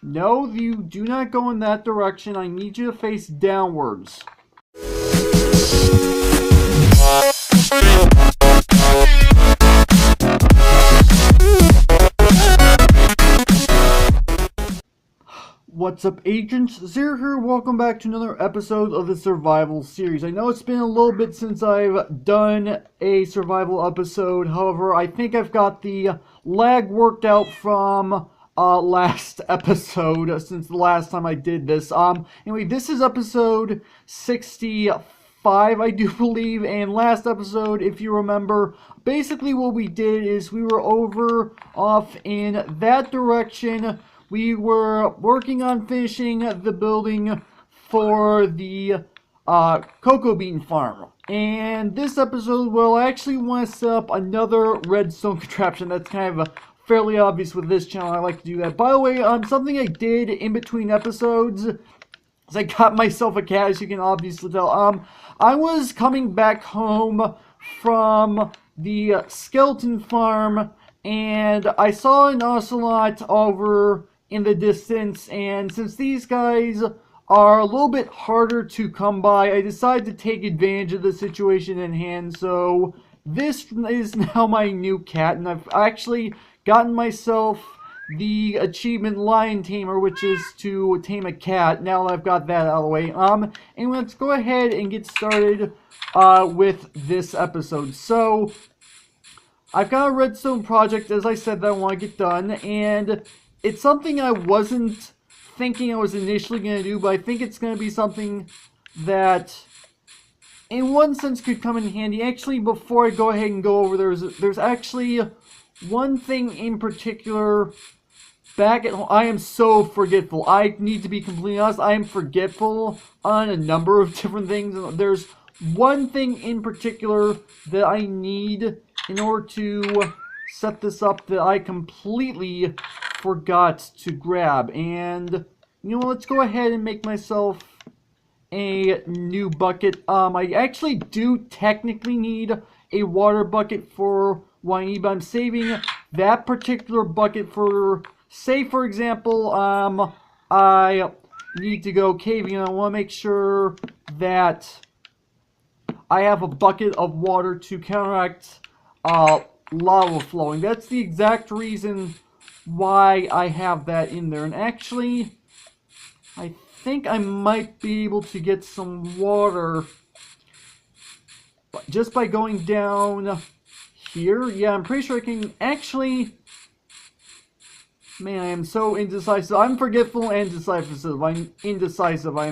No, you do not go in that direction. I need you to face downwards. What's up, agents? Zero here. Welcome back to another episode of the survival series. I know it's been a little bit since I've done a survival episode. However, I think I've got the lag worked out from last episode since the last time I did this. Anyway, this is episode 65, I do believe, and last episode, if you remember, basically what we did is we were off in that direction. We were working on finishing the building for the cocoa bean farm. And this episode, well, I actually want to set up another redstone contraption. That's kind of fairly obvious with this channel. I like to do that. By the way, something I did in between episodes is I got myself a cat, as you can obviously tell. I was coming back home from the skeleton farm, and I saw an ocelot over in the distance, and since these guys are a little bit harder to come by, I decided to take advantage of the situation in hand. So this is now my new cat, and I've actually gotten myself the achievement Lion Tamer, which is to tame a cat. Now that I've got that out of the way, and let's go ahead and get started with this episode. So I've got a redstone project, as I said, that I want to get done, and it's something I wasn't thinking I was initially going to do, but I think it's going to be something that, in one sense, could come in handy. Actually, before I go ahead and go over, there's actually one thing in particular back at home. I am so forgetful. I need to be completely honest. I am forgetful on a number of different things. There's one thing in particular that I need in order to set this up that I completely forgot to grab. And you know, let's go ahead and make myself a new bucket. I actually do technically need a water bucket for what I need, but I'm saving that particular bucket for, say for example, I need to go caving, and I want to make sure that I have a bucket of water to counteract lava flowing. That's the exact reason why I have that in there. And actually, I think I might be able to get some water just by going down here. Yeah, I'm pretty sure I can actually. Man, I am so indecisive. I'm forgetful and decisive. I'm indecisive. I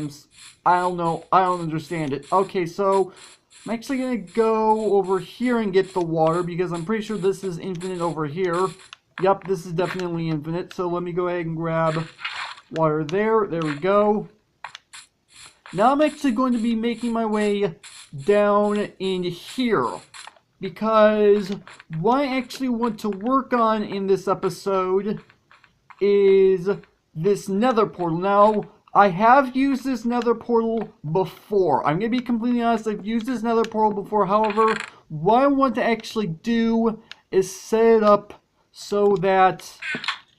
don't know. I don't understand it. Okay, so I'm actually gonna go over here and get the water, because I'm pretty sure this is infinite over here. Yep, this is definitely infinite. So let me go ahead and grab water there. There we go. Now I'm actually going to be making my way down in here, because what I actually want to work on in this episode is this nether portal. Now, I have used this nether portal before. I'm going to be completely honest, I've used this nether portal before. However, what I want to actually do is set it up so that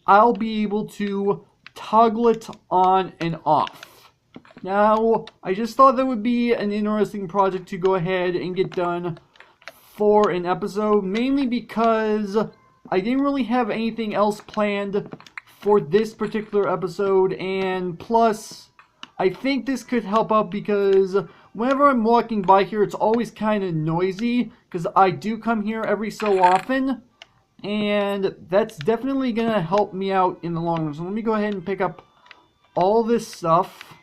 I'll be able to toggle it on and off. Now, I just thought that would be an interesting project to go ahead and get done for an episode, mainly because I didn't really have anything else planned for this particular episode, and plus, I think this could help out because whenever I'm walking by here, it's always kind of noisy, because I do come here every so often, and that's definitely going to help me out in the long run. So let me go ahead and pick up all this stuff.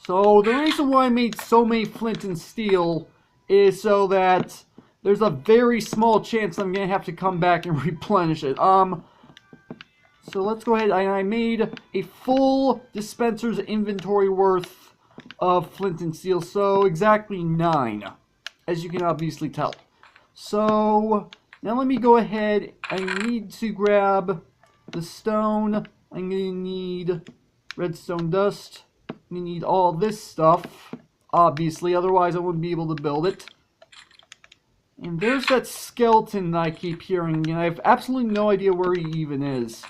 So the reason why I made so many flint and steel is so that there's a very small chance I'm going to have to come back and replenish it. So let's go ahead. I made a full dispenser's inventory worth of flint and steel. So exactly 9, as you can obviously tell. So now let me go ahead. I need to grab the stone. I'm going to need redstone dust. I'm going to need all this stuff, obviously. Otherwise, I wouldn't be able to build it. And there's that skeleton that I keep hearing, and I have absolutely no idea where he even is.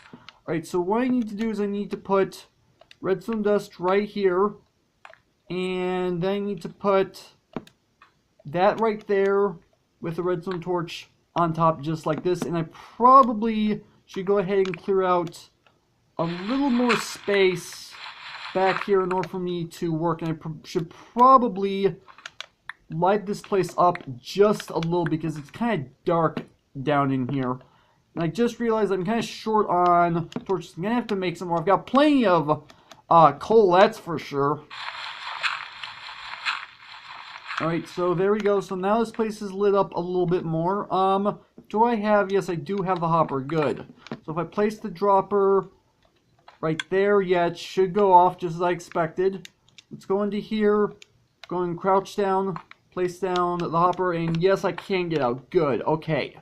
Alright, so what I need to do is I need to put redstone dust right here. And then I need to put that right there with a redstone torch on top just like this. And I probably should go ahead and clear out a little more space back here in order for me to work. And I should probably light this place up just a little because it's kind of dark down in here. And I just realized I'm kind of short on torches. I'm going to have to make some more. I've got plenty of coal, that's for sure. Alright, so there we go. So now this place is lit up a little bit more. Do I have... Yes, I do have the hopper. Good. So if I place the dropper right there, yeah, it should go off just as I expected. Let's go into here. Go and crouch down. Place down the hopper. And yes, I can get out. Good. Okay.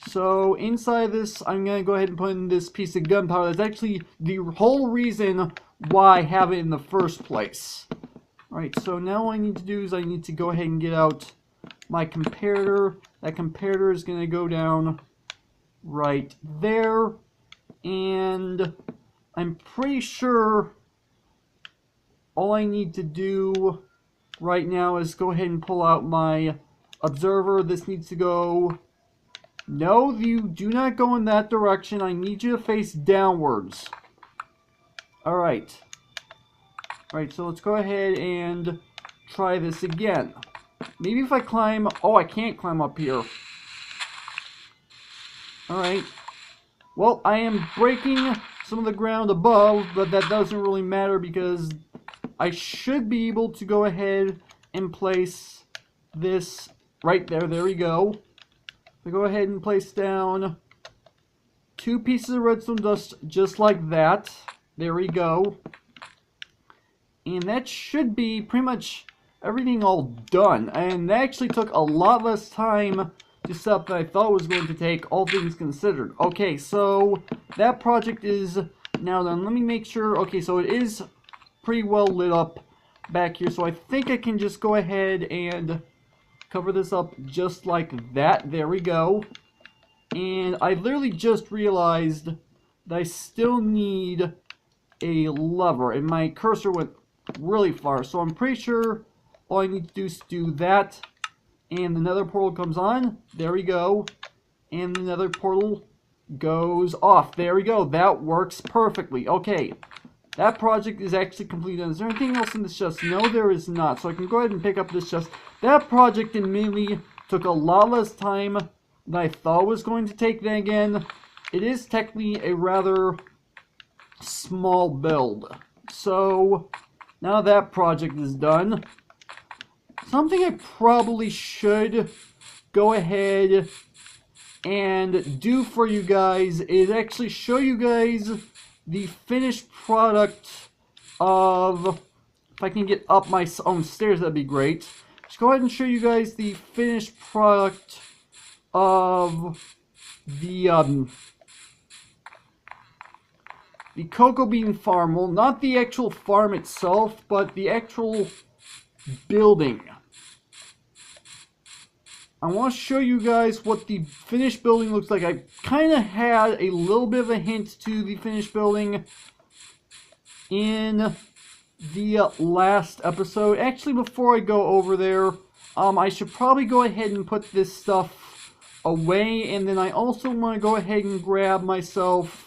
So inside this, I'm going to go ahead and put in this piece of gunpowder. That's actually the whole reason why I have it in the first place. Alright, so now what I need to do is I need to go ahead and get out my comparator. That comparator is going to go down right there. And I'm pretty sure all I need to do right now is go ahead and pull out my observer. This needs to go... No, you do not go in that direction. I need you to face downwards. Alright. Alright, so let's go ahead and try this again. Maybe if I climb... Oh, I can't climb up here. Alright. Well, I am breaking some of the ground above, but that doesn't really matter because I should be able to go ahead and place this right there. There we go. I go ahead and place down 2 pieces of redstone dust just like that. There we go. And that should be pretty much everything all done. And that actually took a lot less time to set up than I thought it was going to take, all things considered. Okay, so that project is now done. Let me make sure. Okay, so it is pretty well lit up back here. So I think I can just go ahead and cover this up just like that. There we go. And I literally just realized that I still need a lever. And my cursor went really far, so I'm pretty sure all I need to do is do that, and the nether portal comes on. There we go. And the nether portal goes off. There we go. That works perfectly. Okay, that project is actually completed. Is there anything else in this chest? No, there is not, so I can go ahead and pick up this chest. That project admittedly took a lot less time than I thought it was going to take. Then again, it is technically a rather small build. So now that project is done, something I probably should go ahead and do for you guys is actually show you guys the finished product of... If I can get up my own stairs, that'd be great. Just go ahead and show you guys the finished product of the cocoa bean farm. Well, not the actual farm itself, but the actual building. I want to show you guys what the finished building looks like. I kind of had a little bit of a hint to the finished building in the last episode. Actually, before I go over there, I should probably go ahead and put this stuff away. And then I also want to go ahead and grab myself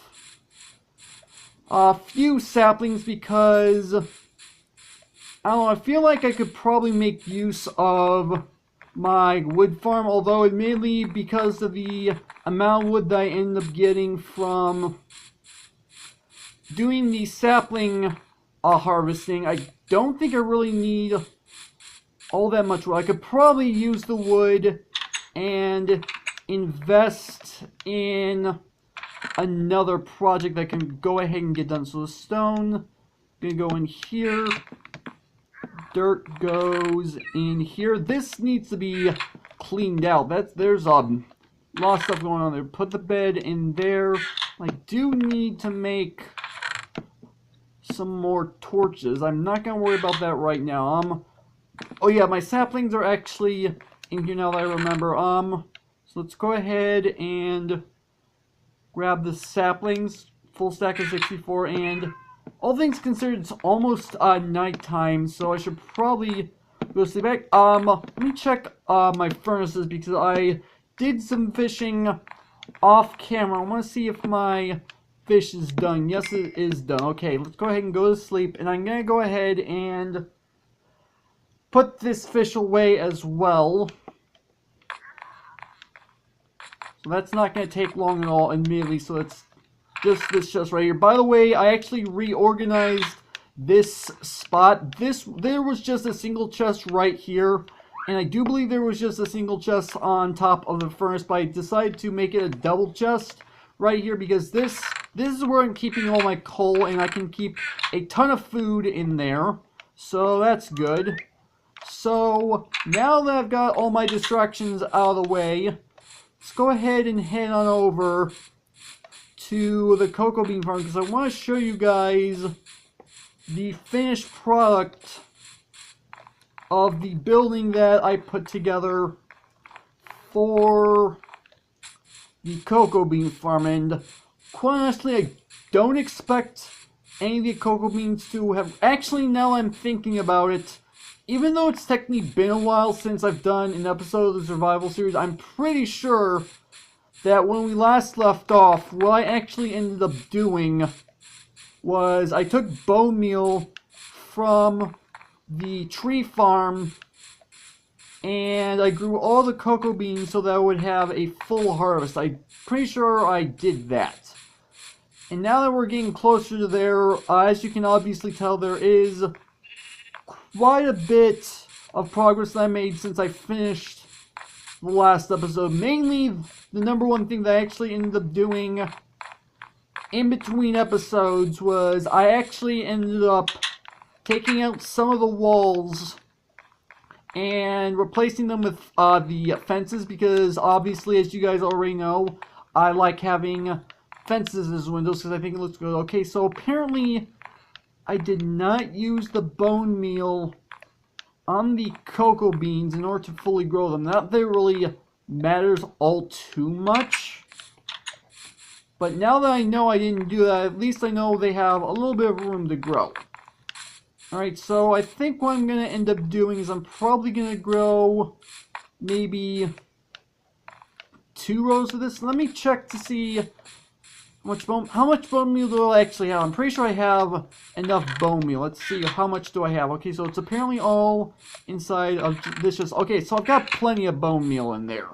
a few saplings because, I don't know, I feel like I could probably make use of my wood farm, although admittedly because of the amount of wood that I ended up getting from doing the sapling harvesting, I don't think I really need all that much wood. I could probably use the wood and invest in another project that can go ahead and get done. So the stone gonna go in here, dirt goes in here. This needs to be cleaned out. There's a lot of stuff going on there. Put the bed in there. I do need to make some more torches. I'm not gonna worry about that right now. Oh yeah, my saplings are actually in here now that I remember. So let's go ahead and grab the saplings, full stack of 64, and all things considered, it's almost nighttime, so I should probably go sleep back. Let me check my furnaces, because I did some fishing off camera. I want to see if my fish is done. Yes, it is done. Okay, let's go ahead and go to sleep, and I'm gonna go ahead and put this fish away as well. So that's not going to take long at all immediately, so it's just this chest right here. By the way, I actually reorganized this spot. There was just a single chest right here, and I do believe there was just a single chest on top of the furnace, but I decided to make it a double chest right here because this is where I'm keeping all my coal, and I can keep a ton of food in there, so that's good. So now that I've got all my distractions out of the way, let's go ahead and head on over to the cocoa bean farm, because I want to show you guys the finished product of the building that I put together for the cocoa bean farm. And quite honestly, I don't expect any of the cocoa beans to have... Actually, now I'm thinking about it, even though it's technically been a while since I've done an episode of the survival series, I'm pretty sure that when we last left off, what I actually ended up doing was I took bone meal from the tree farm and I grew all the cocoa beans so that I would have a full harvest. I'm pretty sure I did that. And now that we're getting closer to there, as you can obviously tell, there is quite a bit of progress that I made since I finished the last episode. Mainly, the number one thing that I actually ended up doing in between episodes was I actually ended up taking out some of the walls and replacing them with the fences, because obviously, as you guys already know, I like having fences as windows because I think it looks good. Okay, so apparently I did not use the bone meal on the cocoa beans in order to fully grow them. Not that it really matters all too much, but now that I know I didn't do that, at least I know they have a little bit of room to grow. Alright, so I think what I'm going to end up doing is I'm probably going to grow maybe 2 rows of this. Let me check to see how much bone meal do I actually have. I'm pretty sure I have enough bone meal. Let's see, how much do I have? Okay, so it's apparently all inside of this. Okay, so I've got plenty of bone meal in there.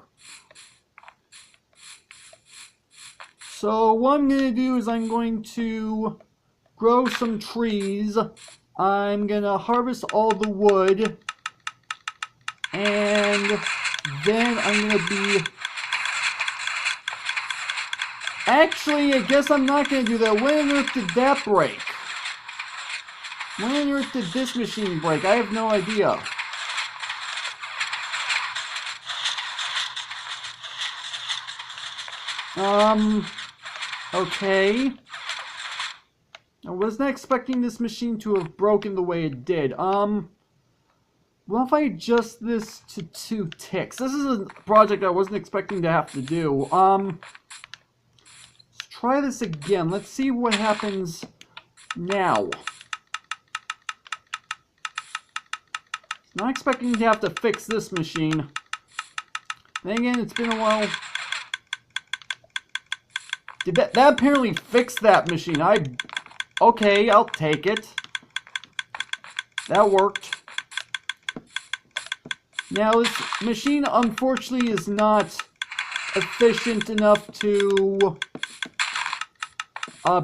So what I'm going to do is I'm going to grow some trees. I'm going to harvest all the wood. And then I'm going to be... Actually, I guess I'm not going to do that. When on earth did that break? When on earth did this machine break? I have no idea. Okay. I wasn't expecting this machine to have broken the way it did. What if I adjust this to 2 ticks? This is a project I wasn't expecting to have to do. Try this again. Let's see what happens now. Not expecting to have to fix this machine. Then again, it's been a while. Did that apparently fixed that machine? Okay, I'll take it. That worked. Now, this machine unfortunately is not efficient enough to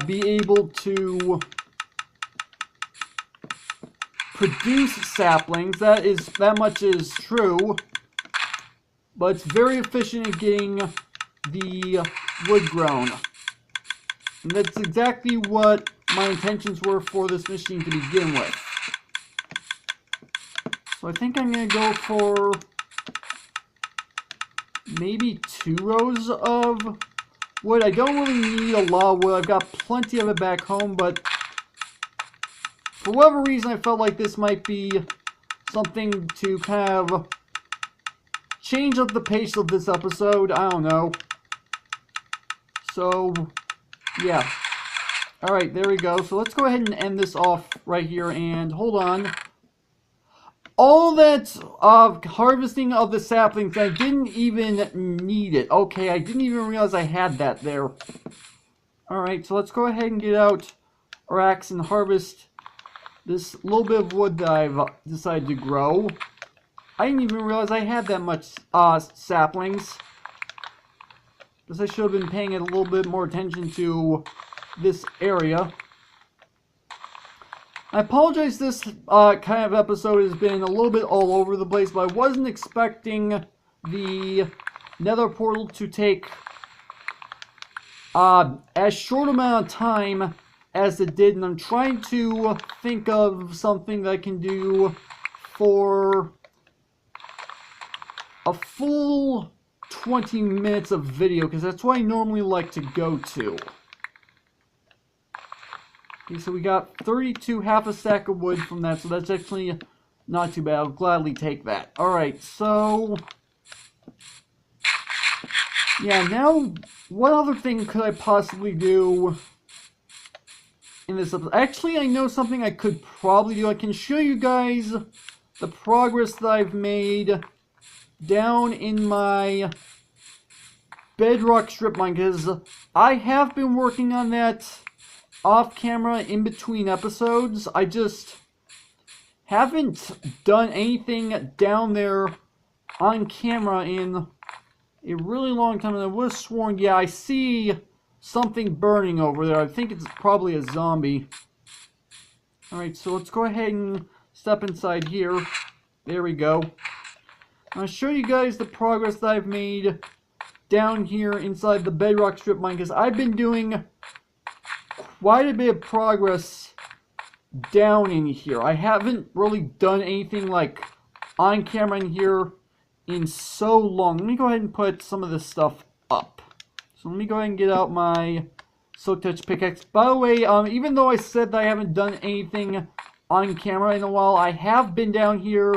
be able to produce saplings. That much is true, but it's very efficient at getting the wood grown. And that's exactly what my intentions were for this machine to begin with. So I think I'm going to go for maybe 2 rows of wood. I don't really need a lot of wood. I've got plenty of it back home, but for whatever reason I felt like this might be something to kind of change up the pace of this episode. I don't know. So, yeah. Alright, there we go. So let's go ahead and end this off right here, and hold on. All that harvesting of the saplings, I didn't even need it. Okay, I didn't even realize I had that there. Alright, so let's go ahead and get out our axe and harvest this little bit of wood that I've decided to grow. I didn't even realize I had that much saplings. Guess I should have been paying a little bit more attention to this area. I apologize, this kind of episode has been a little bit all over the place, but I wasn't expecting the Nether portal to take as short amount of time as it did, and I'm trying to think of something that I can do for a full 20 minutes of video, because that's what I normally like to go to. Okay, so we got 32, half a stack of wood from that, so that's actually not too bad. I'll gladly take that. Alright, so yeah, now, what other thing could I possibly do in this episode? Actually, I know something I could probably do. I can show you guys the progress that I've made down in my bedrock strip mine, because I have been working on that off camera in between episodes. I just haven't done anything down there on camera in a really long time, and I was sworn, yeah, I see something burning over there. I think it's probably a zombie. Alright, so let's go ahead and step inside here. There we go. I'll show you guys the progress that I've made down here inside the bedrock strip mine, because I've been doing quite a bit of progress down in here. I haven't really done anything like on camera in here in so long. Let me go ahead and put some of this stuff up. So let me go ahead and get out my Silk Touch pickaxe. By the way, even though I said that I haven't done anything on camera in a while, I have been down here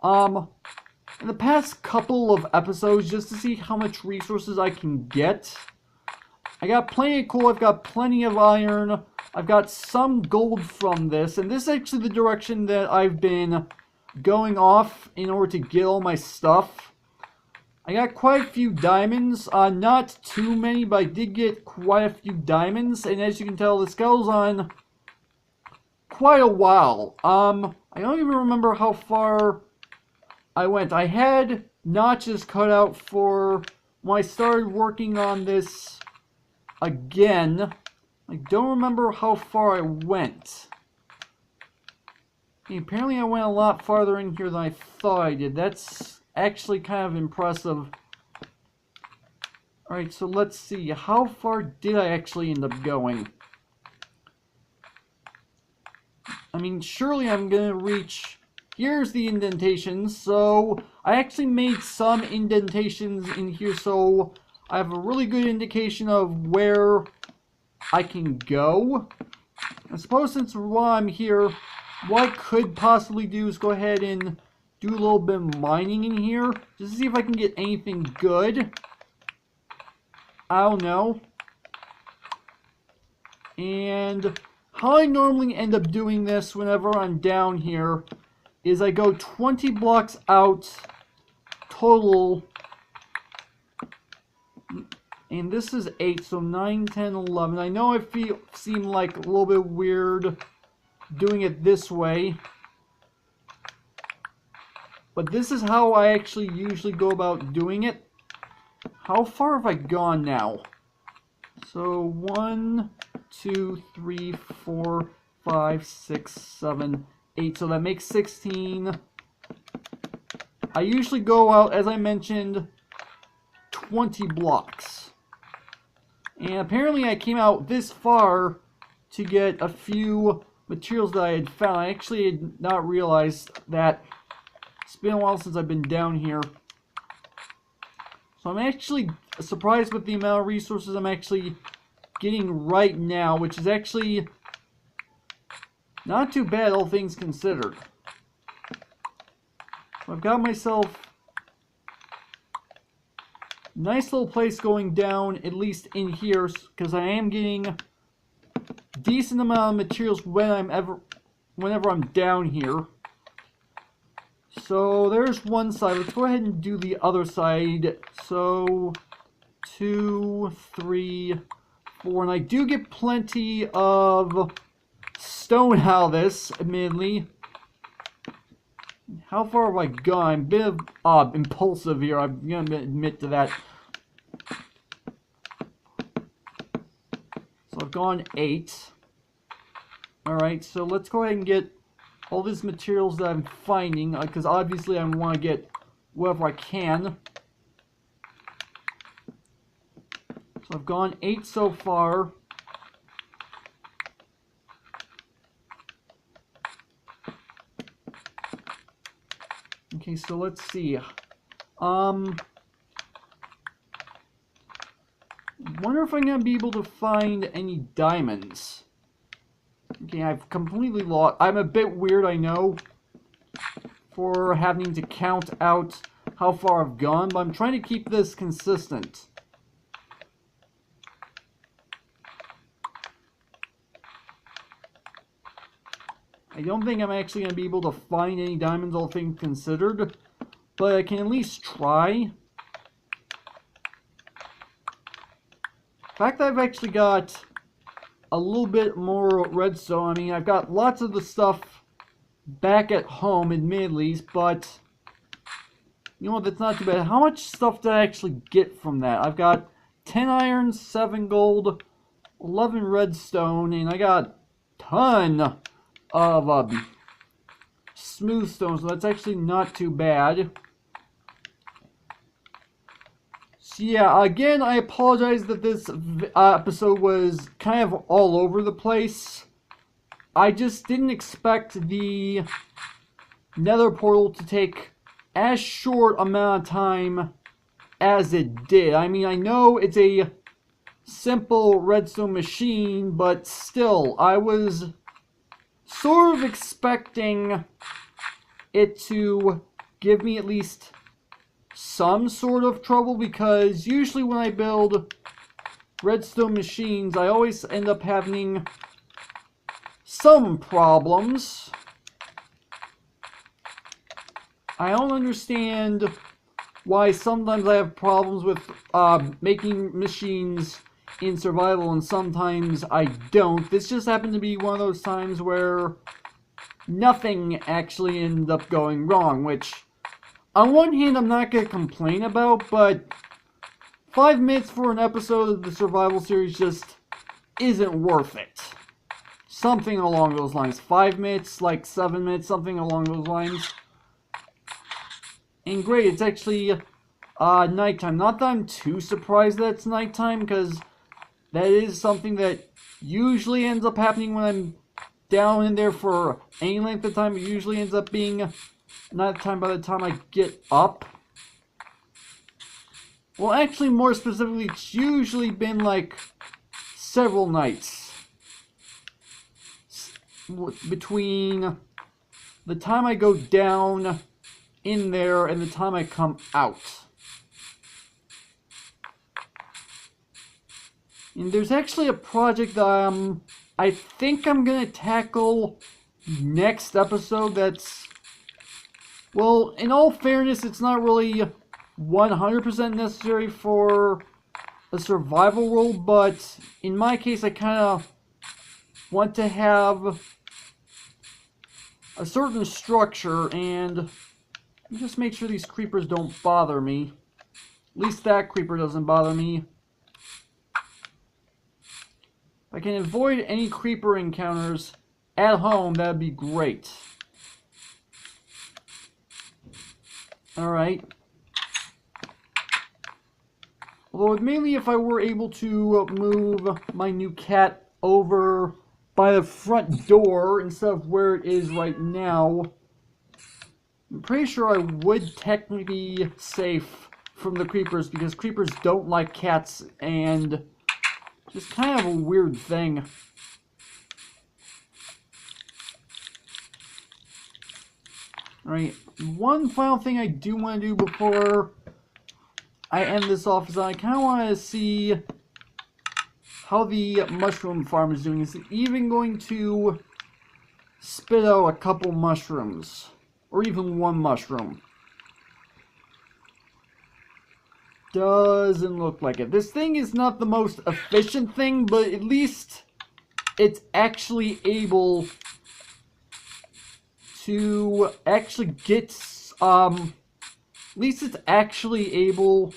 in the past couple of episodes just to see how much resources I can get. I got plenty of coal, I've got plenty of iron, I've got some gold from this, and this is actually the direction that I've been going off in order to get all my stuff. I got quite a few diamonds, not too many, but I did get quite a few diamonds, and as you can tell, this goes on quite a while. I don't even remember how far I went. I had notches cut out for when I started working on this again. I don't remember how far I went. Okay, apparently I went a lot farther in here than I thought I did. That's actually kind of impressive. Alright, so let's see. How far did I actually end up going? I mean, surely I'm gonna reach... Here's the indentations. So I actually made some indentations in here, so I have a really good indication of where I can go. I suppose since while I'm here, what I could possibly do is go ahead and do a little bit of mining in here, just to see if I can get anything good. I don't know. And how I normally end up doing this whenever I'm down here is I go 20 blocks out total, and this is 8, so 9, 10, 11. I know I seem like a little bit weird doing it this way, but this is how I actually usually go about doing it. How far have I gone now? So 1, 2, 3, 4, 5, 6, 7, 8, so that makes 16. I usually go out, as I mentioned, 20 blocks. And apparently I came out this far to get a few materials that I had found. I actually had not realized that. It's been a while since I've been down here. So I'm actually surprised with the amount of resources I'm actually getting right now, which is actually not too bad, all things considered. So I've got myself a nice little place going down, at least in here, because I am getting decent amount of materials whenever I'm down here. So there's one side. Let's go ahead and do the other side. So 2, 3, 4, and I do get plenty of stone out of this, admittedly. How far have I gone? I'm a bit of impulsive here. I'm gonna admit to that. So I've gone 8. Alright, so let's go ahead and get all these materials that I'm finding, because obviously I want to get whatever I can. So I've gone 8 so far. Okay, so let's see. Wonder if I'm gonna be able to find any diamonds. Okay, I've completely lost. I'm a bit weird, I know, for having to count out how far I've gone, but I'm trying to keep this consistent. I don't think I'm actually going to be able to find any diamonds, all things considered, but I can at least try. The fact that I've actually got a little bit more redstone, I mean, I've got lots of the stuff back at home, admittedly, but you know what, that's not too bad. How much stuff did I actually get from that? I've got 10 iron, 7 gold, 11 redstone, and I got a ton of smooth stone, so that's actually not too bad. So yeah, again, I apologize that this episode was kind of all over the place. I just didn't expect the Nether portal to take as short amount of time as it did. I mean, I know it's a simple redstone machine, but still, I was sort of expecting it to give me at least some sort of trouble, because usually when I build redstone machines, I always end up having some problems. I don't understand why sometimes I have problems with making machines in survival and sometimes I don't. This just happened to be one of those times where nothing actually ended up going wrong, which on one hand I'm not going to complain about, but 5 minutes for an episode of the survival series just isn't worth it. Something along those lines. 5 minutes, like 7 minutes, something along those lines. And great, it's actually nighttime. Not that I'm too surprised that it's nighttime, because that is something that usually ends up happening when I'm down in there for any length of time. It usually ends up being nighttime by the time I get up. Well, actually, more specifically, it's usually been like several nights between the time I go down in there and the time I come out. And there's actually a project that I think I'm gonna tackle next episode that's, well, in all fairness, it's not really 100% necessary for a survival world, but in my case, I kind of want to have a certain structure, and just make sure these creepers don't bother me. At least that creeper doesn't bother me. If I can avoid any creeper encounters at home, that'd be great. Alright. Although, mainly if I were able to move my new cat over by the front door instead of where it is right now, I'm pretty sure I would technically be safe from the creepers, because creepers don't like cats, and just kind of a weird thing. Alright, one final thing I do want to do before I end this off is I kind of want to see how the mushroom farm is doing. Is it even going to spit out a couple mushrooms? Or even one mushroom? Doesn't look like it. This thing is not the most efficient thing, but at least it's actually able to actually get, at least it's actually able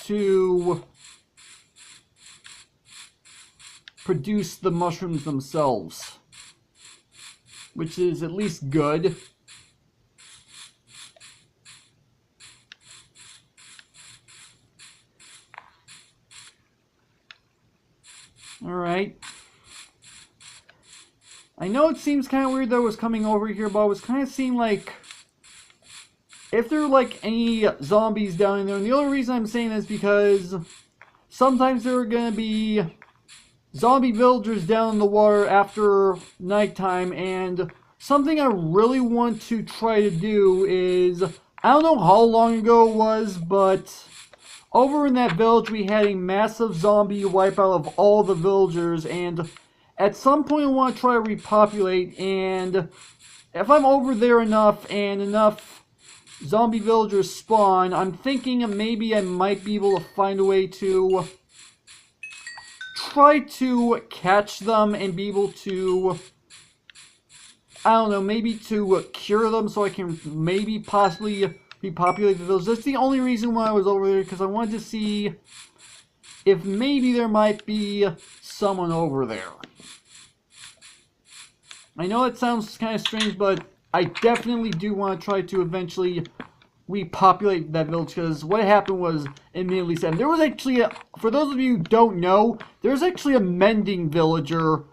to produce the mushrooms themselves, which is at least good. Alright. I know it seems kind of weird that I was coming over here, but I was kind of seeing like if there are like any zombies down in there. And the only reason I'm saying this is because sometimes there are going to be zombie villagers down in the water after nighttime, and something I really want to try to do is, I don't know how long ago it was, but over in that village we had a massive zombie wipeout of all the villagers, and at some point I want to try to repopulate, and if I'm over there enough and enough zombie villagers spawn, I'm thinking maybe I might be able to find a way to try to catch them and be able to, I don't know, maybe to cure them so I can maybe possibly repopulate the village. That's the only reason why I was over there, because I wanted to see if maybe there might be someone over there. I know it sounds kind of strange, but I definitely do want to try to eventually repopulate that village, because what happened was immediately said. There was actually, for those of you who don't know, there's actually a mending villager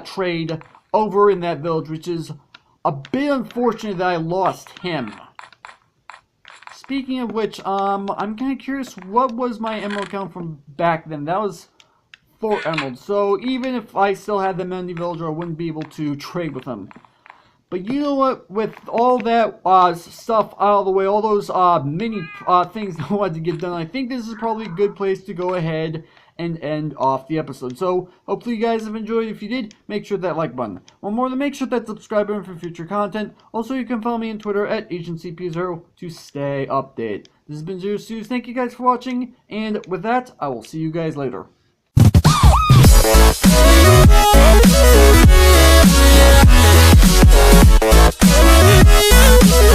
trade over in that village, which is a bit unfortunate that I lost him. Speaking of which, I'm kind of curious, what was my emerald count from back then? That was 4 emeralds, so even if I still had the mending villager, I wouldn't be able to trade with him. But you know what, with all that stuff out of the way, all those mini things I wanted to get done, I think this is probably a good place to go ahead and end off the episode. So, hopefully you guys have enjoyed. If you did, make sure that like button. One more, make sure that subscribe button for future content. Also, you can follow me on Twitter at AgentCP0 to stay updated. This has been Zero Stews. Thank you guys for watching, and with that, I will see you guys later. Yeah.